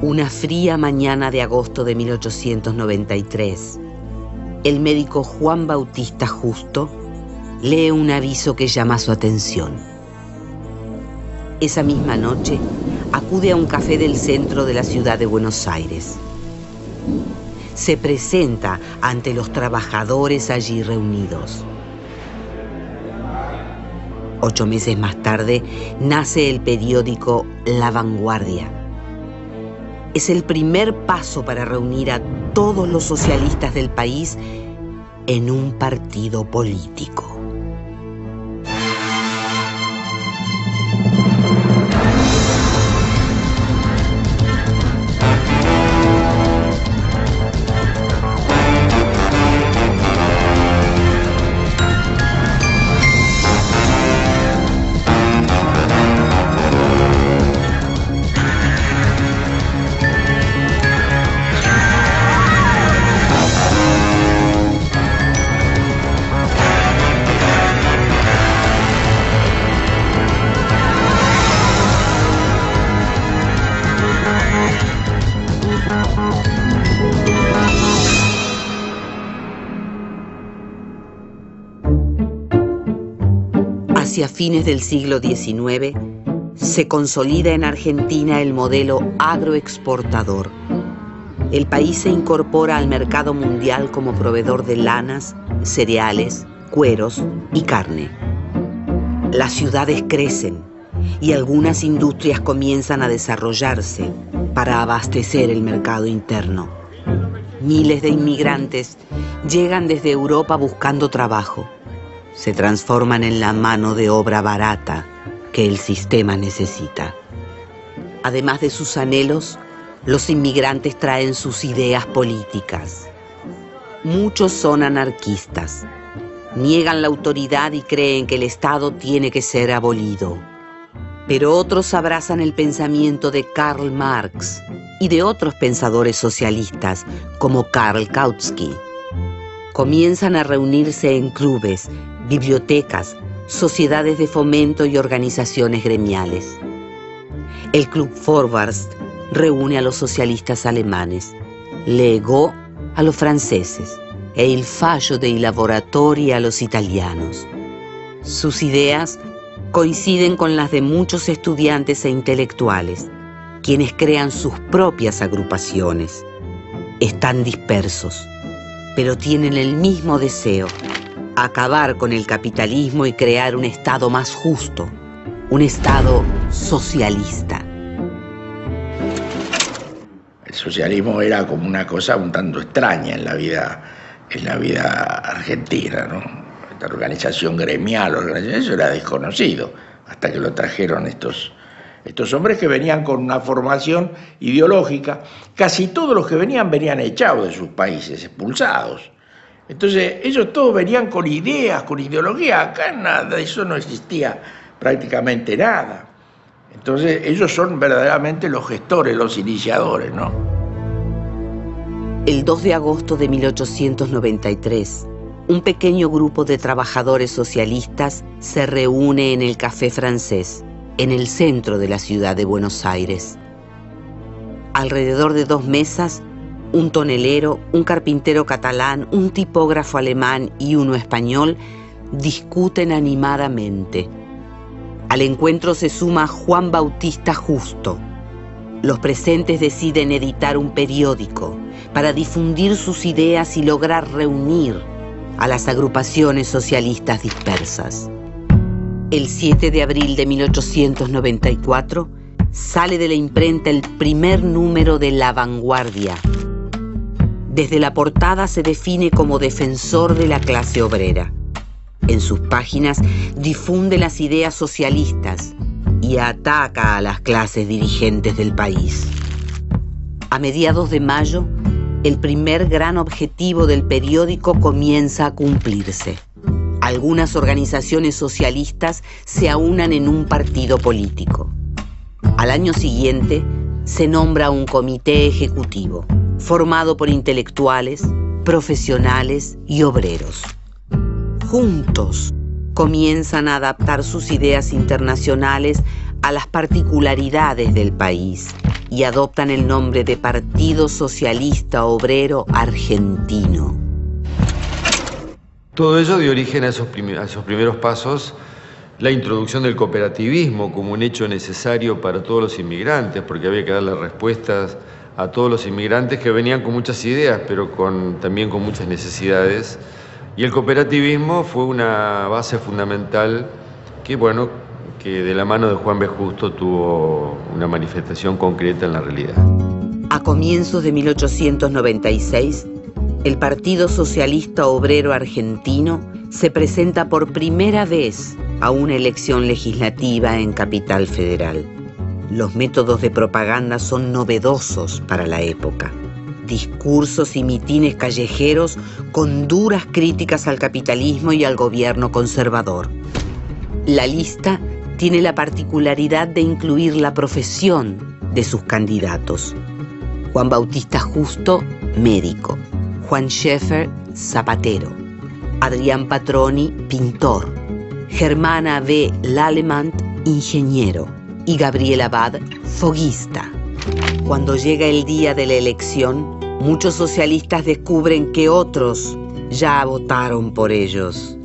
Una fría mañana de agosto de 1893, el médico Juan Bautista Justo lee un aviso que llama su atención. Esa misma noche, acude a un café del centro de la ciudad de Buenos Aires. Se presenta ante los trabajadores allí reunidos. 8 meses más tarde, nace el periódico La Vanguardia. Es el primer paso para reunir a todos los socialistas del país en un partido político. Hacia fines del siglo XIX, se consolida en Argentina el modelo agroexportador. El país se incorpora al mercado mundial como proveedor de lanas, cereales, cueros y carne. Las ciudades crecen y algunas industrias comienzan a desarrollarse para abastecer el mercado interno. Miles de inmigrantes llegan desde Europa buscando trabajo. Se transforman en la mano de obra barata que el sistema necesita. Además de sus anhelos, los inmigrantes traen sus ideas políticas. Muchos son anarquistas. Niegan la autoridad y creen que el Estado tiene que ser abolido. Pero otros abrazan el pensamiento de Karl Marx y de otros pensadores socialistas como Karl Kautsky. Comienzan a reunirse en clubes, bibliotecas, sociedades de fomento y organizaciones gremiales. El Club Forward reúne a los socialistas alemanes, L'Ego a los franceses e Il Fallo dei Lavoratori a los italianos. Sus ideas coinciden con las de muchos estudiantes e intelectuales, quienes crean sus propias agrupaciones. Están dispersos, pero tienen el mismo deseo: acabar con el capitalismo y crear un Estado más justo, un Estado socialista. El socialismo era como una cosa un tanto extraña en la vida argentina, ¿no? Esta organización gremial, eso era desconocido, hasta que lo trajeron estos hombres que venían con una formación ideológica. Casi todos los que venían echados de sus países, expulsados. Entonces, ellos todos venían con ideas, con ideología. Acá nada, de eso no existía prácticamente nada. Entonces, ellos son verdaderamente los gestores, los iniciadores, ¿no? El 2 de agosto de 1893, un pequeño grupo de trabajadores socialistas se reúne en el Café Francés, en el centro de la ciudad de Buenos Aires. Alrededor de 2 mesas, un tonelero, un carpintero catalán, un tipógrafo alemán y uno español discuten animadamente. Al encuentro se suma Juan Bautista Justo. Los presentes deciden editar un periódico para difundir sus ideas y lograr reunir a las agrupaciones socialistas dispersas. El 7 de abril de 1894 sale de la imprenta el primer número de La Vanguardia. Desde la portada se define como defensor de la clase obrera. En sus páginas difunde las ideas socialistas y ataca a las clases dirigentes del país. A mediados de mayo, el primer gran objetivo del periódico comienza a cumplirse. Algunas organizaciones socialistas se aunan en un partido político. Al año siguiente, se nombra un comité ejecutivo, formado por intelectuales, profesionales y obreros. Juntos, comienzan a adaptar sus ideas internacionales a las particularidades del país y adoptan el nombre de Partido Socialista Obrero Argentino. Todo ello dio origen a esos primeros pasos, la introducción del cooperativismo como un hecho necesario para todos los inmigrantes, porque había que darle respuestas a todos los inmigrantes que venían con muchas ideas, pero también con muchas necesidades. Y el cooperativismo fue una base fundamental que de la mano de Juan B. Justo tuvo una manifestación concreta en la realidad. A comienzos de 1896, el Partido Socialista Obrero Argentino se presenta por primera vez a una elección legislativa en Capital Federal. Los métodos de propaganda son novedosos para la época. Discursos y mitines callejeros con duras críticas al capitalismo y al gobierno conservador. La lista tiene la particularidad de incluir la profesión de sus candidatos. Juan Bautista Justo, médico. Juan Schaeffer, zapatero. Adrián Patroni, pintor. Germana B. Lallemand, ingeniero. Y Gabriel Abad, foguista. Cuando llega el día de la elección, muchos socialistas descubren que otros ya votaron por ellos.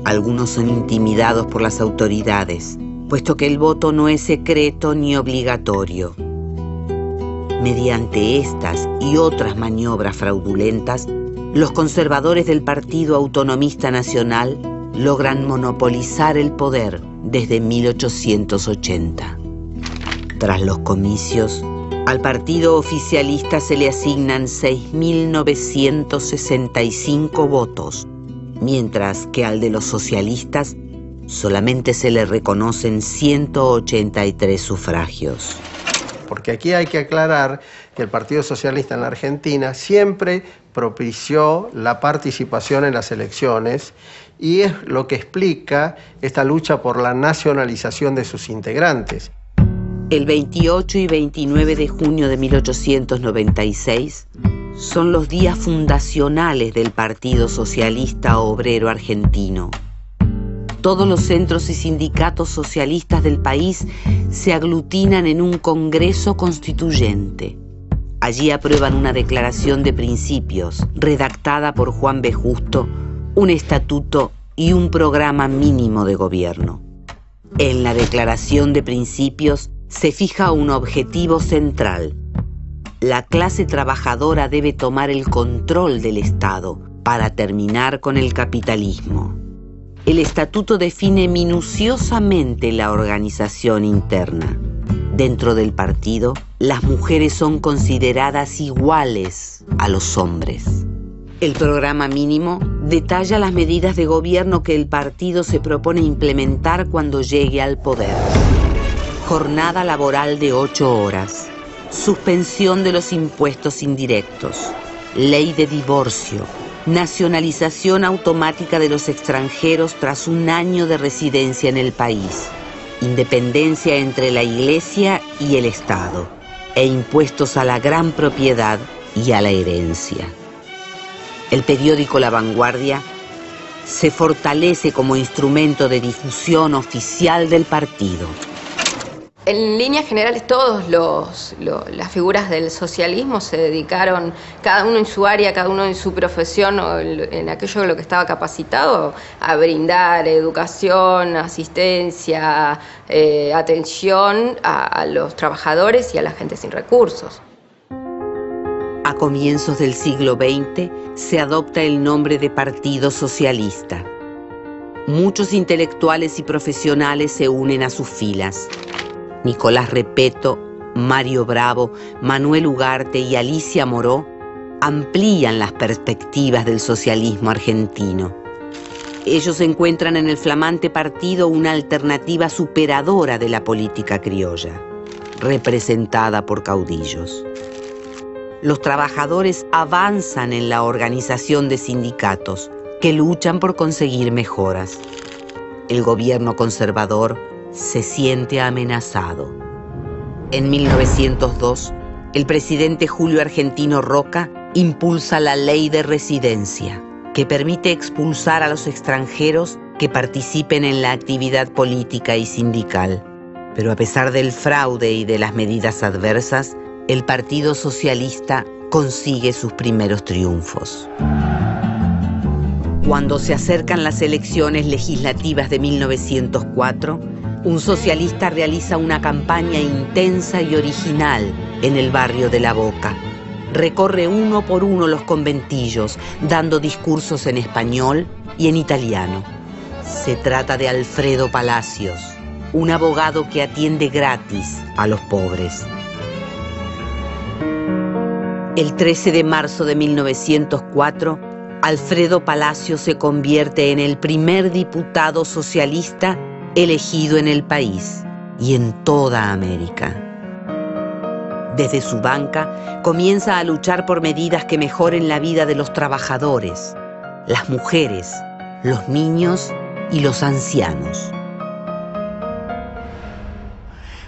Algunos son intimidados por las autoridades, puesto que el voto no es secreto ni obligatorio. Mediante estas y otras maniobras fraudulentas, los conservadores del Partido Autonomista Nacional logran monopolizar el poder desde 1880. Tras los comicios, al partido oficialista se le asignan 6.965 votos, mientras que al de los socialistas solamente se le reconocen 183 sufragios. Porque aquí hay que aclarar que el Partido Socialista en la Argentina siempre propició la participación en las elecciones y es lo que explica esta lucha por la nacionalización de sus integrantes. El 28 y 29 de junio de 1896 son los días fundacionales del Partido Socialista Obrero Argentino. Todos los centros y sindicatos socialistas del país se aglutinan en un congreso constituyente. Allí aprueban una declaración de principios, redactada por Juan B. Justo, un estatuto y un programa mínimo de gobierno. En la declaración de principios se fija un objetivo central. La clase trabajadora debe tomar el control del Estado para terminar con el capitalismo. El estatuto define minuciosamente la organización interna. Dentro del partido, las mujeres son consideradas iguales a los hombres. El programa mínimo detalla las medidas de gobierno que el partido se propone implementar cuando llegue al poder. Jornada laboral de 8 horas. Suspensión de los impuestos indirectos. Ley de divorcio. Nacionalización automática de los extranjeros tras un año de residencia en el país. Independencia entre la Iglesia y el Estado. E impuestos a la gran propiedad y a la herencia. El periódico La Vanguardia se fortalece como instrumento de difusión oficial del partido. En líneas generales, las figuras del socialismo se dedicaron, cada uno en su área, cada uno en su profesión, o en aquello en lo que estaba capacitado, a brindar educación, asistencia, atención a los trabajadores y a la gente sin recursos. A comienzos del siglo XX se adopta el nombre de Partido Socialista. Muchos intelectuales y profesionales se unen a sus filas. Nicolás Repetto, Mario Bravo, Manuel Ugarte y Alicia Moró amplían las perspectivas del socialismo argentino. Ellos encuentran en el flamante partido una alternativa superadora de la política criolla, representada por caudillos. Los trabajadores avanzan en la organización de sindicatos que luchan por conseguir mejoras. El gobierno conservador se siente amenazado. En 1902, el presidente Julio Argentino Roca impulsa la ley de residencia, que permite expulsar a los extranjeros que participen en la actividad política y sindical. Pero a pesar del fraude y de las medidas adversas, el Partido Socialista consigue sus primeros triunfos. Cuando se acercan las elecciones legislativas de 1904, un socialista realiza una campaña intensa y original en el barrio de La Boca. Recorre uno por uno los conventillos, dando discursos en español y en italiano. Se trata de Alfredo Palacios, un abogado que atiende gratis a los pobres. El 13 de marzo de 1904, Alfredo Palacios se convierte en el primer diputado socialista elegido en el país y en toda América. Desde su banca comienza a luchar por medidas que mejoren la vida de los trabajadores, las mujeres, los niños y los ancianos.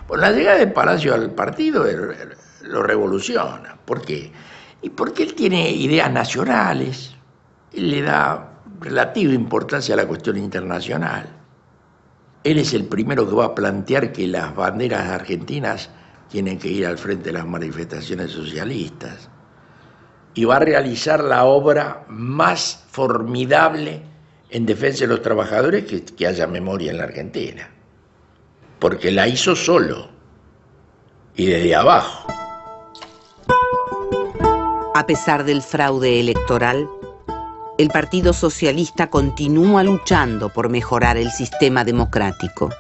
Bueno, la llegada de Palacios al partido lo revoluciona. ¿Por qué? Y porque él tiene ideas nacionales, él le da relativa importancia a la cuestión internacional. Él es el primero que va a plantear que las banderas argentinas tienen que ir al frente de las manifestaciones socialistas. Y va a realizar la obra más formidable en defensa de los trabajadores que haya memoria en la Argentina. Porque la hizo solo y desde abajo. A pesar del fraude electoral, el Partido Socialista continúa luchando por mejorar el sistema democrático.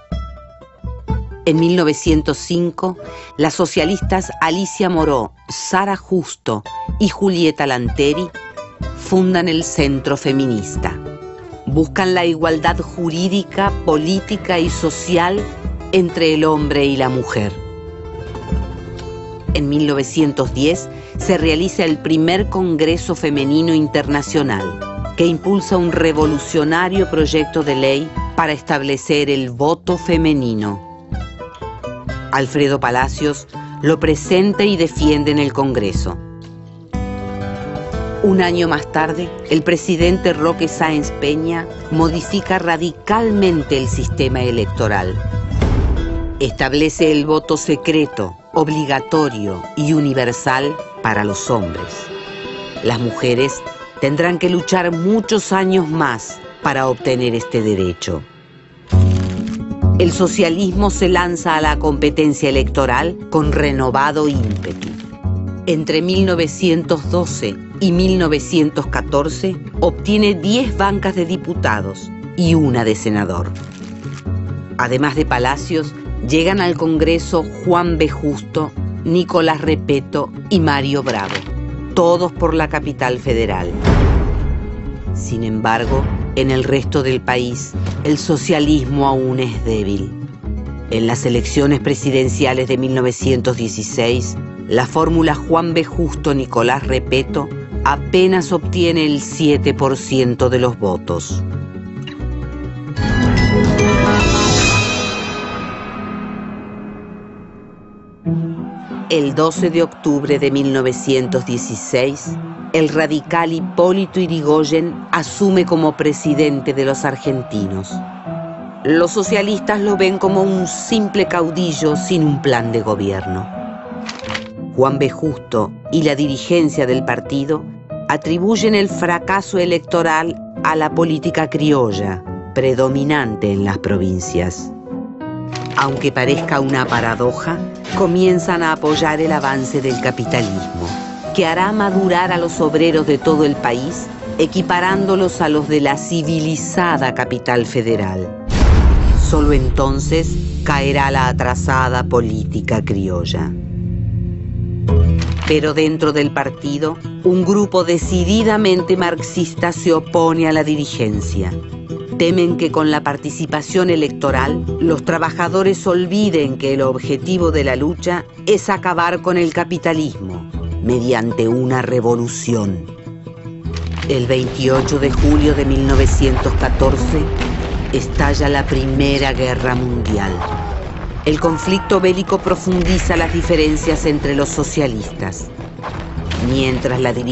En 1905, las socialistas Alicia Moró, Sara Justo y Julieta Lanteri fundan el Centro Feminista. Buscan la igualdad jurídica, política y social entre el hombre y la mujer. En 1910 se realiza el primer Congreso Femenino Internacional, que impulsa un revolucionario proyecto de ley para establecer el voto femenino. Alfredo Palacios lo presenta y defiende en el Congreso. Un año más tarde, el presidente Roque Sáenz Peña modifica radicalmente el sistema electoral. Establece el voto secreto, obligatorio y universal para los hombres. Las mujeres tendrán que luchar muchos años más para obtener este derecho. El socialismo se lanza a la competencia electoral con renovado ímpetu. Entre 1912 y 1914 obtiene 10 bancas de diputados y una de senador. Además de Palacios, llegan al Congreso Juan B. Justo, Nicolás Repetto y Mario Bravo, todos por la capital federal. Sin embargo, en el resto del país, el socialismo aún es débil. En las elecciones presidenciales de 1916, la fórmula Juan B. Justo-Nicolás Repetto apenas obtiene el 7% de los votos. El 12 de octubre de 1916, el radical Hipólito Yrigoyen asume como presidente de los argentinos. Los socialistas lo ven como un simple caudillo sin un plan de gobierno. Juan B. Justo y la dirigencia del partido atribuyen el fracaso electoral a la política criolla, predominante en las provincias. Aunque parezca una paradoja, comienzan a apoyar el avance del capitalismo, que hará madurar a los obreros de todo el país, equiparándolos a los de la civilizada capital federal. Solo entonces caerá la atrasada política criolla. Pero dentro del partido, un grupo decididamente marxista se opone a la dirigencia. Temen que con la participación electoral, los trabajadores olviden que el objetivo de la lucha es acabar con el capitalismo mediante una revolución. El 28 de julio de 1914 estalla la Primera Guerra Mundial. El conflicto bélico profundiza las diferencias entre los socialistas. Mientras la dirigencia